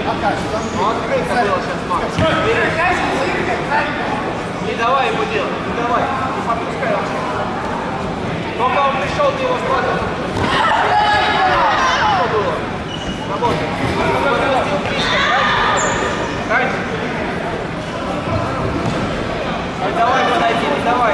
Ну, открыто было сейчас, Макс. Не давай ему делать, не давай. Не подпускай вообще. Только он пришел, ты его схватил. Что было? Работай. Подпустил близко, раньше. Не давай подойти, не давай.